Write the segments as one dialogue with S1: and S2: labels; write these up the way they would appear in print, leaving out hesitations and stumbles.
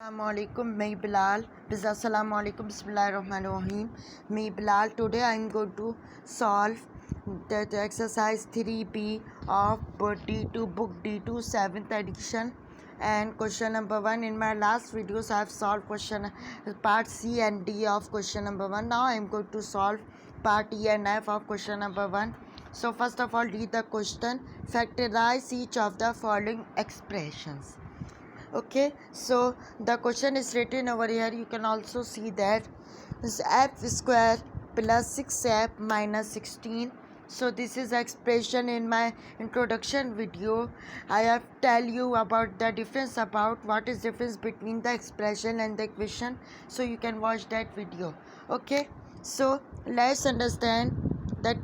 S1: Assalamualaikum, मैं Bilal Assalamualaikum, Bismillahirrahmanirrahim. मैं Bilal. Today I am going to solve the exercise 3B of D2 book D2 7th edition and question number 1. In my last videos I have solved question part C and D of question number 1. Now I am going to solve part E and F of question number 1. So first of all, read the question. Factorize each of the following expressions. Okay, so the question is written over here. You can also see that is f square plus 6f minus 16. So this is expression. In my introduction video I have tell you about the difference, about what is difference between the expression and the equation, so you can watch that video. Okay, so let's understand that.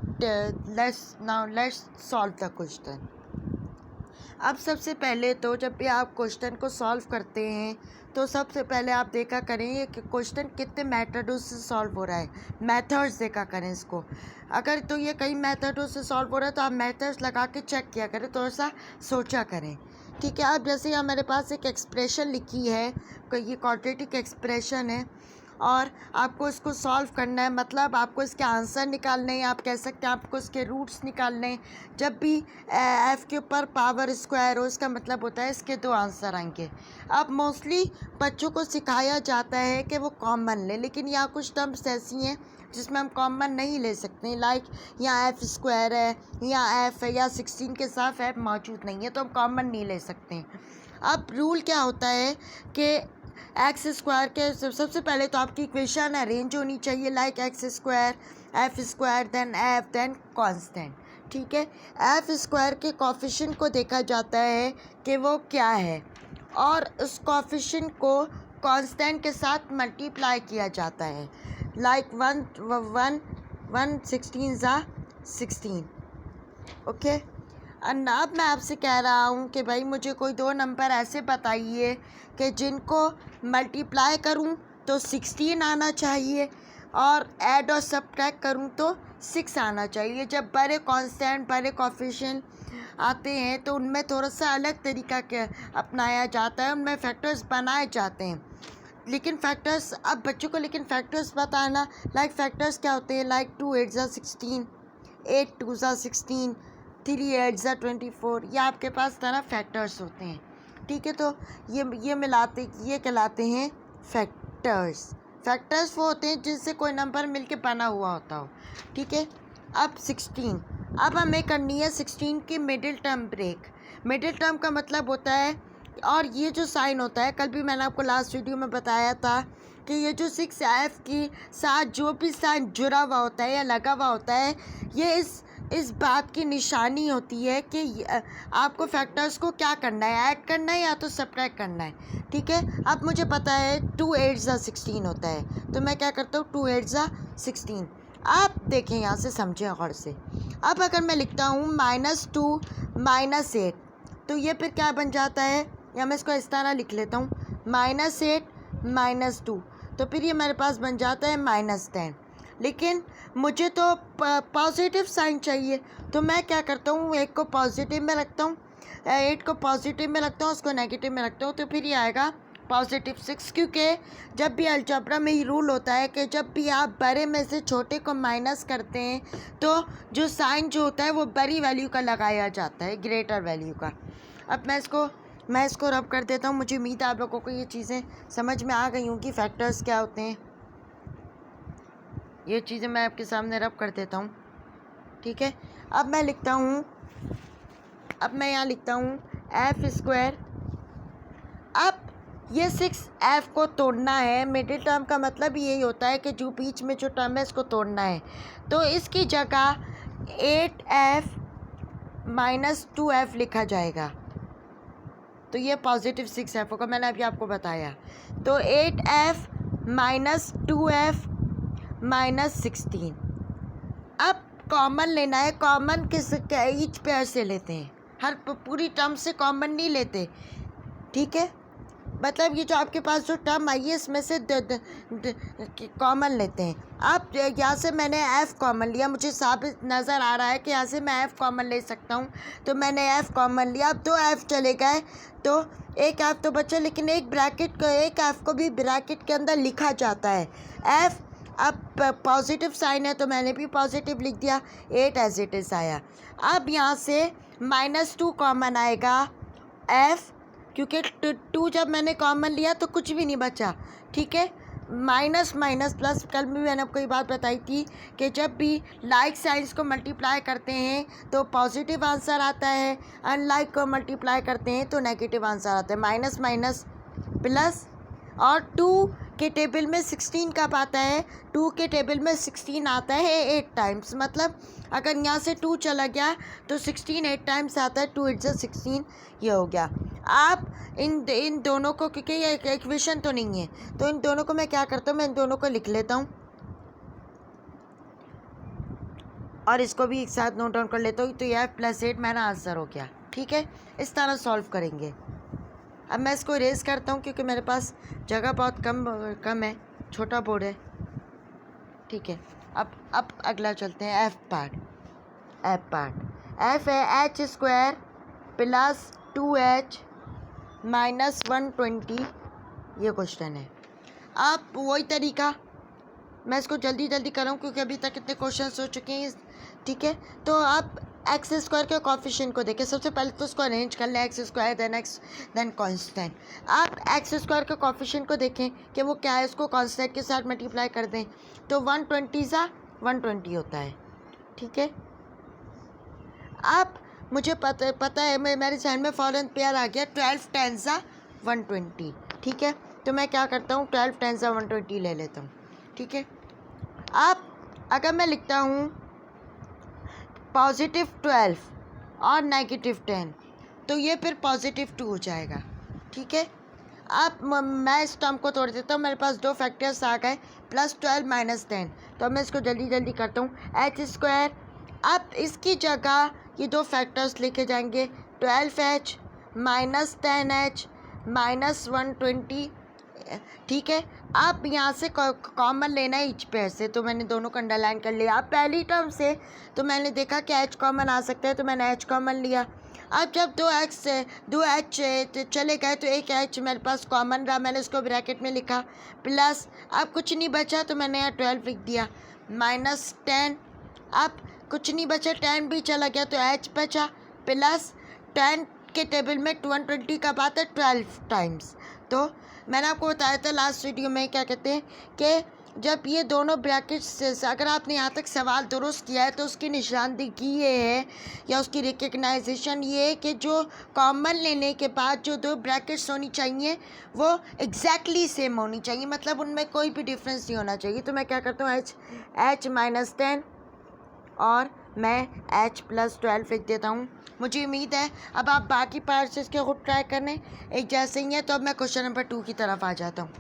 S1: Let's solve the question. अब सबसे पहले तो जब भी आप question को solve करते हैं तो सबसे पहले आप देखा करें कि क्वेश्चन कितने मेथडों से सॉल्व हो रहा है. मेथड्स देखा करें इसको. अगर तो ये कई मेथडों से सॉल्व हो रहा है तो आप मेथड्स लगा के चेक किया करें, थोड़ा सा सोचा करें. ठीक है. अब जैसे हमारे पास एक एक्सप्रेशन लिखी है, ये क्वाड्रेटिक एक्सप्रेशन है और आपको इसको सॉल्व करना है, मतलब आपको इसके आंसर निकालने हैं. आप कह सकते हैं आपको इसके रूट्स निकालने हैं. जब भी एफ़ के ऊपर पावर स्क्वायर हो, इसका मतलब होता है इसके दो आंसर आएंगे. अब मोस्टली बच्चों को सिखाया जाता है कि वो कॉमन ले, लेकिन यहाँ कुछ टर्म्स ऐसी हैं जिसमें हम कॉमन नहीं ले सकते. लाइक यहाँ एफ़ स्क्वायर है, यहाँ एफ़ है, या 16 के साथ एफ़ मौजूद नहीं है, तो हम कॉमन नहीं ले सकते. अब रूल क्या होता है कि एक्स स्क्वायर के सबसे पहले तो आपकी इक्वेशन अरेंज होनी चाहिए, like x square f square then f then constant. ठीक है. एफ स्क्वायर के कोफिशिएंट को देखा जाता है कि वो क्या है और उस कोफिशिएंट को कांस्टेंट के साथ मल्टीप्लाई किया जाता है, लाइक 16 ओके. अब मैं आपसे कह रहा हूँ कि भाई मुझे कोई दो नंबर ऐसे बताइए कि जिनको मल्टीप्लाई करूँ तो 16 आना चाहिए और ऐड और सब्ट्रैक्ट करूँ तो 6 आना चाहिए. जब बड़े कांस्टेंट बड़े कोफिशिएंट आते हैं तो उनमें थोड़ा सा अलग तरीका के अपनाया जाता है, उनमें फैक्टर्स बनाए जाते हैं. लेकिन फैक्टर्स अब बच्चों को फैक्टर्स बताना, लाइक फैक्टर्स क्या होते हैं, लाइक 2 8 16, 8 2 16, 3 8 24. ये आपके पास तरह फैक्टर्स होते हैं. ठीक है. तो ये कहलाते हैं फैक्टर्स. फैक्टर्स वो होते हैं जिनसे कोई नंबर मिलके बना हुआ होता हो. ठीक है. अब 16, अब हमें करनी है 16 की middle term break. Middle term का मतलब होता है, और ये जो साइन होता है, कल भी मैंने आपको लास्ट वीडियो में बताया था कि ये जो 6f के साथ जो भी साइन जुड़ा हुआ होता है या लगा हुआ होता है, ये इस बात की निशानी होती है कि आपको फैक्टर्स को क्या करना है, ऐड करना है या तो सब्ट्रैक्ट करना है. ठीक है. अब मुझे पता है 2 8 16 होता है, तो मैं क्या करता हूँ 2 8 16. आप देखें, यहाँ से समझें गौर से. अब अगर मैं लिखता हूँ -2 -8, तो ये फिर क्या बन जाता है, या मैं इसको इस तरह लिख लेता हूँ -8 -2, तो फिर ये मेरे पास बन जाता है -10. लेकिन मुझे तो पॉजिटिव साइन चाहिए, तो मैं क्या करता हूँ, 1 को पॉजिटिव में रखता हूँ, 8 को पॉजिटिव में रखता हूँ, उसको नेगेटिव में रखता हूँ, तो फिर ये आएगा +6. क्योंकि जब भी अलजेब्रा में ही रूल होता है कि जब भी आप बड़े में से छोटे को माइनस करते हैं तो जो साइन जो होता है वो बड़ी वैल्यू का लगाया जाता है, ग्रेटर वैल्यू का. अब मैं इसको रब कर देता हूँ. मुझे उम्मीद है आप लोगों को ये चीज़ें समझ में आ गई होंगी, फैक्टर्स क्या होते हैं. ये चीज़ें मैं आपके सामने रब कर देता हूँ. ठीक है. अब मैं यहाँ लिखता हूँ एफ़ स्क्वायर. अब ये 6f को तोड़ना है. मिडिल टर्म का मतलब यही होता है कि जो बीच में जो टर्म है इसको तोड़ना है, तो इसकी जगह 8f - 2f लिखा जाएगा, तो ये +6f होगा. मैंने अभी आपको बताया. तो 8f - 2f -16. अब कॉमन लेना है. कॉमन ईच पेयर से लेते हैं, हर पूरी टर्म से कॉमन नहीं लेते. ठीक है. मतलब ये जो आपके पास जो टर्म आई है इसमें से कॉमन लेते हैं। अब यहाँ से मैंने एफ़ कॉमन लिया, मुझे साबित नज़र आ रहा है कि यहाँ से मैं एफ़ कॉमन ले सकता हूँ, तो मैंने एफ़ कॉमन लिया। अब 2 एफ़ चले गए तो एक एफ़ तो बचा, लेकिन एक एफ़ को भी ब्रैकेट के अंदर लिखा जाता है एफ़। अब पॉजिटिव साइन है तो मैंने भी पॉजिटिव लिख दिया, 8 एज इट इज़ आया। अब यहाँ से -2 कॉमन आएगा एफ़, क्योंकि 2 जब मैंने कॉमन लिया तो कुछ भी नहीं बचा, ठीक है। माइनस माइनस प्लस, कल भी मैंने आपको ये बात बताई थी कि जब भी लाइक साइंस को मल्टीप्लाई करते हैं तो पॉजिटिव आंसर आता है, अनलाइक को मल्टीप्लाई करते हैं तो नेगेटिव आंसर आता है। माइनस माइनस प्लस, और 2 के टेबल में 16 कब आता है? 2 के टेबल में 16 आता है 8 टाइम्स। मतलब अगर यहाँ से 2 चला गया तो 16 8 टाइम्स आता है, 2 8 16, ये हो गया। आप इन दोनों को, क्योंकि ये एक इक्वेशन तो नहीं है, तो इन दोनों को मैं क्या करता हूँ, मैं इन दोनों को लिख लेता हूँ और इसको भी एक साथ नोट डाउन कर लेता हूँ। तो यह +8 मेरा आंसर हो गया, ठीक है। इस तरह सॉल्व करेंगे। अब मैं इसको इरेज करता हूँ क्योंकि मेरे पास जगह बहुत कम है, छोटा बोर्ड है, ठीक है। अब अगला चलते हैं एफ पार्ट। एफ है h² प्लस 2h माइनस 120, ये क्वेश्चन है। अब वही तरीका, मैं इसको जल्दी कर रहा हूँ क्योंकि अभी तक इतने क्वेश्चन हो चुके हैं, ठीक है। तो आप x² के कोफिशिएंट को देखें। सबसे पहले तो उसको अरेंज कर लें, x² देन कांस्टेंट। आप x² के कोफिशिएंट को देखें कि वो क्या है, उसको कांस्टेंट के साथ मल्टीप्लाई कर दें तो 120 120 होता है, ठीक है। अब मुझे पता है मेरे जहन में फ़ौरन पेयर आ गया, 12 10 120, ठीक है। तो मैं क्या करता हूँ, 12 10 120 ले लेता हूँ, ठीक है। अब अगर मैं लिखता हूँ +12 और -10, तो ये फिर +2 हो जाएगा, ठीक है। अब मैं इस टर्म को तोड़ देता हूँ, मेरे पास 2 फैक्टर्स आ गए, +12 -10। तो मैं इसको जल्दी करता हूँ, h²। अब इसकी जगह ये 2 फैक्टर्स लेके जाएंगे, 12h माइनस 10h माइनस 120, ठीक है। अब यहाँ से कॉमन लेना है ईच पेयर से, तो मैंने दोनों को अंडरलाइन कर लिया। अब पहली टर्म से तो मैंने देखा कि h कॉमन आ सकता है, तो मैंने h कॉमन लिया। अब जब 2h चले गए तो एक h मेरे पास कॉमन रहा, मैंने उसको ब्रैकेट में लिखा, प्लस अब कुछ नहीं बचा तो मैंने यहाँ 12 लिख दिया, -10। अब कुछ नहीं बचा, 10 भी चला गया तो h बचा, प्लस 10 के टेबल में 120 कब आता है, 12 टाइम्स। तो मैंने आपको बताया था लास्ट वीडियो में, क्या कहते हैं कि जब ये दोनों ब्रैकेट्स से, अगर आपने यहाँ तक सवाल दुरुस्त किया है तो उसकी निशानदेही ये है या उसकी रिकग्नाइजेशन ये है कि जो कॉमन लेने के बाद जो 2 ब्रैकेट्स होनी चाहिए वो एग्जैक्टली सेम होनी चाहिए, मतलब उनमें कोई भी डिफरेंस नहीं होना चाहिए। तो मैं क्या करता हूँ, h -10 और मैं h +12 लिख देता हूँ। मुझे उम्मीद है अब आप बाकी पार्ट्स इसके खुद ट्राई करने एक जैसे ही हैं। तो अब मैं क्वेश्चन नंबर 2 की तरफ आ जाता हूँ,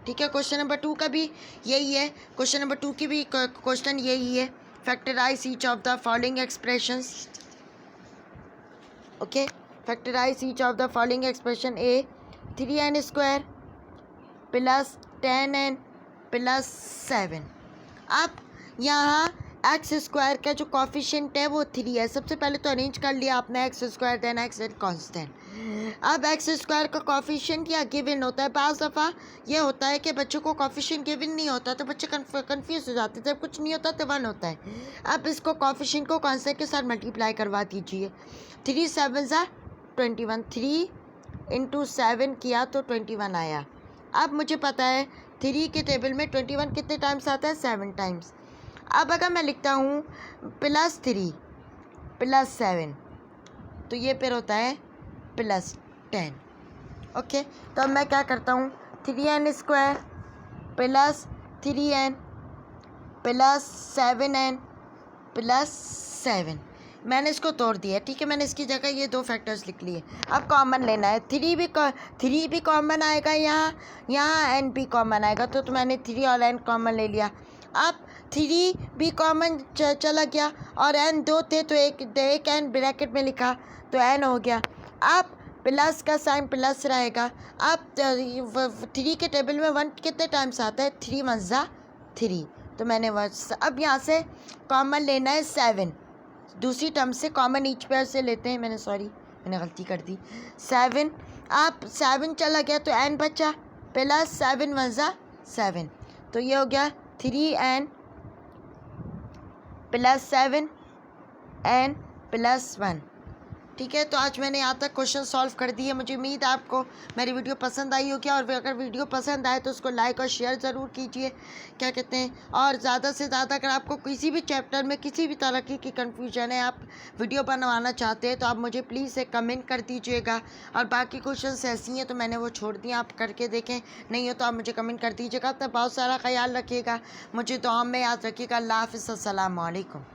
S1: ठीक है। क्वेश्चन नंबर 2 का भी यही है, क्वेश्चन नंबर 2 की भी क्वेश्चन यही है, factorise each of the following expressions, okay. Factorise each of the following expression, a 3n² plus 10n plus 7। अब यहाँ x² का जो कॉफिशिएंट है वो 3 है। सबसे पहले तो अरेंज कर लिया आपने x² देन x कांस्टेंट। अब x² का कॉफिशिएंट या गिवन होता है, बाज़ दफ़ा ये होता है कि बच्चों को कॉफिशिएंट गिवन नहीं होता तो बच्चे कंफ्यूज हो जाते हैं, जब कुछ नहीं होता तो 1 होता है। अब इसको कॉफिशिएंट को कांस्टेंट के साथ मल्टीप्लाई करवा दीजिए, 3 7 21, 3 × 7 किया तो 21 आया। अब मुझे पता है 3 के टेबल में 21 कितने टाइम्स आता है, 7 टाइम्स। अब अगर मैं लिखता हूँ +3 + 7 तो ये फिर होता है +10, ओके। तो अब मैं क्या करता हूँ, 3n² plus 3n plus 7n plus 7, मैंने इसको तोड़ दिया, ठीक है। मैंने इसकी जगह ये 2 फैक्टर्स लिख लिए। अब कॉमन लेना है, 3 भी कॉमन आएगा, यहाँ n भी कॉमन आएगा, तो मैंने 3 और n कॉमन ले लिया। अब 3 भी कॉमन चला गया और n 2 थे तो एक n ब्रैकेट में लिखा तो n हो गया। अब प्लस का साइन प्लस रहेगा। अब 3 के टेबल में 1 कितने टाइम्स आता है, 3 × 1 = 3, तो मैंने अब यहाँ से कॉमन लेना है 7, दूसरी टर्म से कॉमन ईच पेयर से लेते हैं। मैंने गलती कर दी। 7, आप 7 चला गया तो n बचा, प्लस 7 × 1 = 7, तो ये हो गया 3n + 7n + 1। ठीक है, तो आज मैंने यहाँ तक क्वेश्चन सॉल्व कर दिए। मुझे उम्मीद है आपको मेरी वीडियो पसंद आई होगी, और अगर वीडियो पसंद आए तो उसको लाइक और शेयर ज़रूर कीजिए, क्या कहते हैं। और ज़्यादा से ज़्यादा अगर आपको किसी भी चैप्टर में किसी भी तरह की कन्फ्यूजन है, आप वीडियो बनवाना चाहते हैं, तो आप मुझे प्लीज़ एक कमेंट कर दीजिएगा। और बाकी क्वेश्चन ऐसी हैं तो मैंने वो छोड़ दिए, आप करके देखें, नहीं हो तो आप मुझे कमेंट कर दीजिएगा। तब बहुत सारा ख्याल रखिएगा, मुझे दुआ में याद रखिएगा। अल्लाह हाफ़िज़, अस्सलाम वालेकुम।